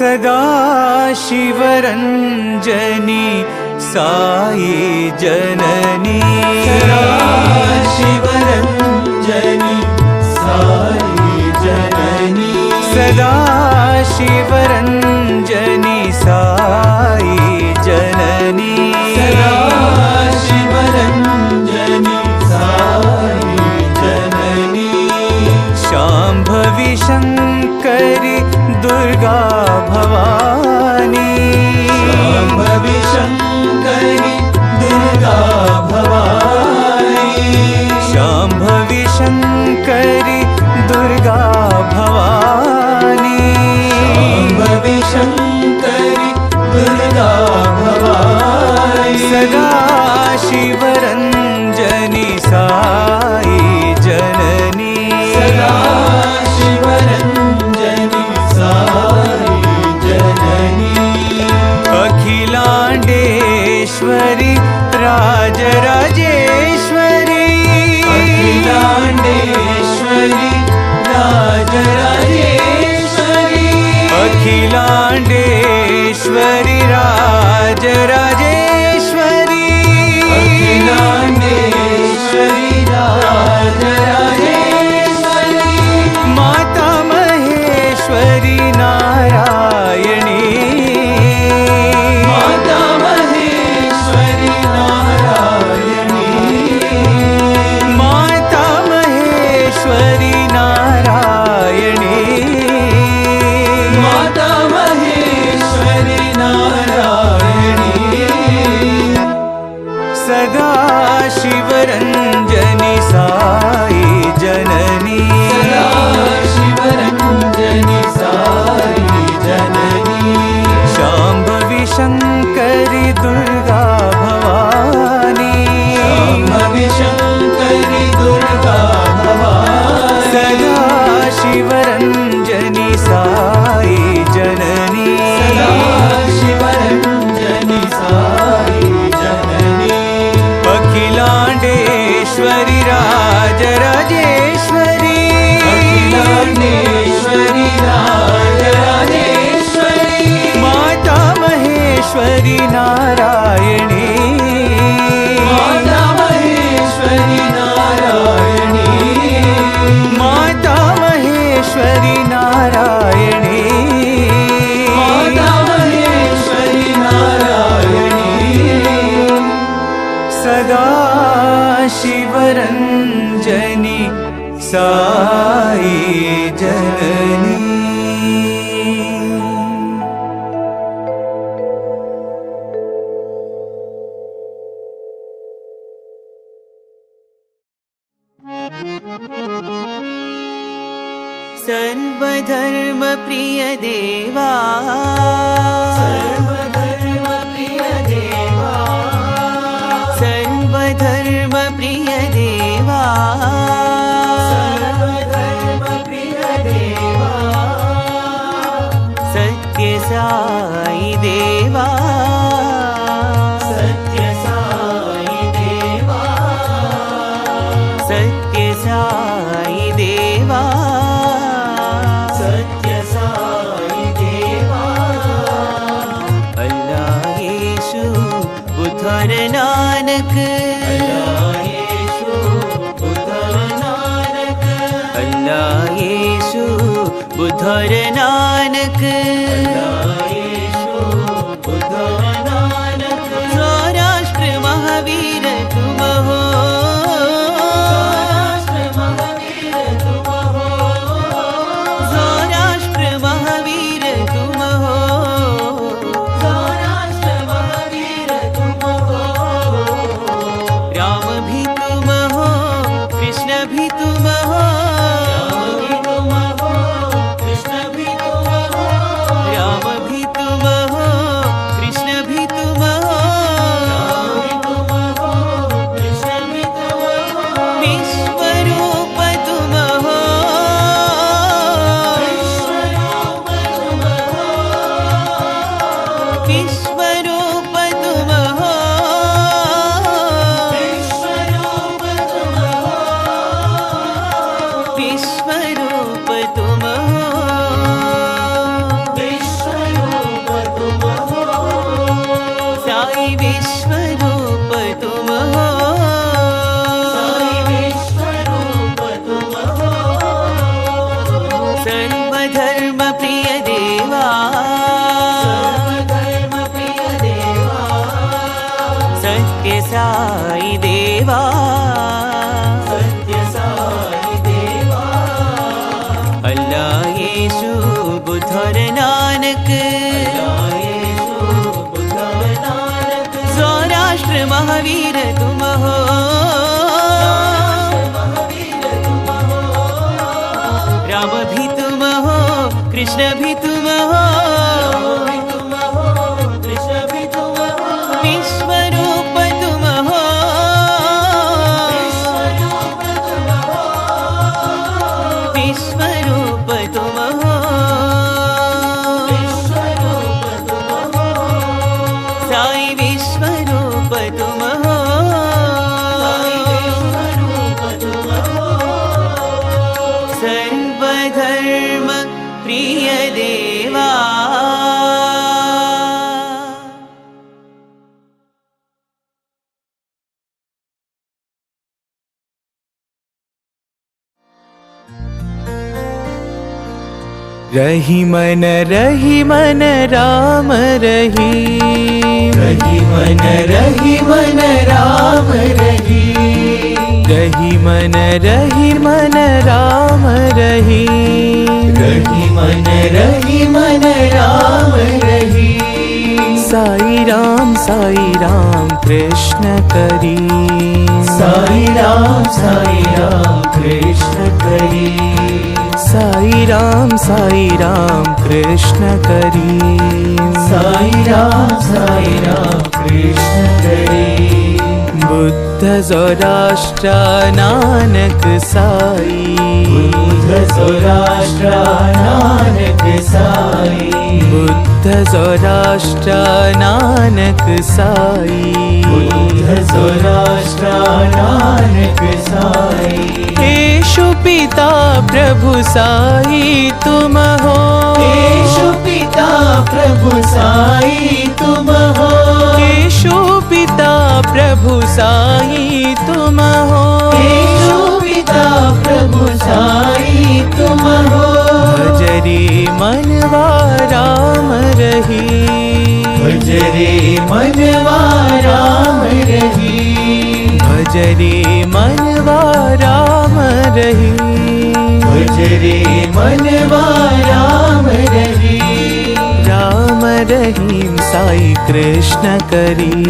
सदा शिवरञ्जनी साई जननी सदा शिवरञ्जनी साई जननी सदा शिवरञ्जनी साई जननी सदा शिवरञ्जनी साई जननी शाम्भवी शङ्करी दुर्गा भवानी शाम्भवी शङ्करी दुर्गा भवानी शाम्भवी शङ्करी दुर्गा भवानी शाम्भवी शङ्करी दुर्गा भवानी सदा शिवरञ्जनी साई जननी सदा शिवरञ्जनी साई जननी अखिलाण्डेश्वरी राजराजेश्वरी अखिलाण्डेश्वरी राजराजेश्वरी अखिलाण्डेश्वरी राजराजेश्वरी अखिलाण्डेश्वरी राजराजेश्वरी माता महेश्वरी नारायणी माता महेश्वरी नारायणी माता महेश्वरी नारायणी माता महेश्वरी नारायणी सदा शिवरञ्जनी साई जननी सदा शिवरञ्जनी साई जननी शाम्भवी शङ्करी दुर्गा भवानी शाम्भवी शङ्करी दुर्गा भवानी सदा शिवरञ्जनी साई जननी सदा शिवरञ्जनी साई जननी अखिलाण्डेश्वरी राजराजेश्वरी अखिलाण्डेश्वरी राजराजेश्वरी माता महेश्वरी नारायणी माता महेश्वरी नारायणी माता महेश्वरी नारायणी माता महेश्वरी नारायणी सदा शिवरञ्जनी साई जननी सर्वधर्म प्रिय देवा सर्वधर्म प्रिय देवा सर्वधर्म प्रिय देवा सर्वधर्म प्रिय देवा सत्य साई देवा सत्य साई देवा सत्य साई देवा सत्य साई देवा अल्लाह येशु बुद्धर नानक अल्लाह येशु बुद्धर नानक अल्लाह येशु बुद्धर नानक अल्लाह येशु बुद्धर नानक सौराष्ट्र महावीर तुम हो सौराष्ट्र महावीर तुम हो सौराष्ट्र महावीर तुम हो सौराष्ट्र महावीर तुम हो राम भी तुम हो कृष्ण भी तुम हो कृष्ण भी तुम हो राम भी तुम हो कृष्ण भी तुम हो कृष्ण भी तुम हो विश्वरूप तुम हो विश्वरूप तुम हो विश्वरूप तुम हो विश्वरूप तुम हो सर्वधर्म प्रिय देवा सर्वधर्म प्रिय देवा सत्य साई देवा सत्य साई देवा अल्लाह येशु बुद्ध और नानक येशु बुद्ध नानक सौराष्ट्र महावीर तुम हो महावीर तुम हो राम भी तुम हो कृष्ण भी तुम हो भी तुम हो कृष्ण भी तुम हो विश्वरूप तुम हो विश्वरूप तुम हो विश्वरूप तुम हो विश्वरूप तुम हो साई विश्वरूप तुम हो विश्वरूप तुम हो सर्वधर्म प्रिय देवा रही मन राम रही रही मन राम रही रही मन राम रही रही मन राम रही साई राम कृष्ण करी साई राम कृष्ण करी साई राम कृष्ण करी साई राम कृष्ण करी बुद्ध सौराष्ट्र नानक साई बुद्ध सौराष्ट्र नानक साई बुद्ध सौराष्ट्र नानक साई बुद्ध सौराष्ट्र नानक साई येशु पिता प्रभु साई तुम हो येशु पिता प्रभु साई तुम हो येशु पिता प्रभु साई तुम हो येशु पिता प्रभु साई तुम हो भजरे मनवा राम रही भजरे मनवा राम रही भजरे मनवा राम रही भजरे मनवा राम रही राम रहीम साई कृष्ण करी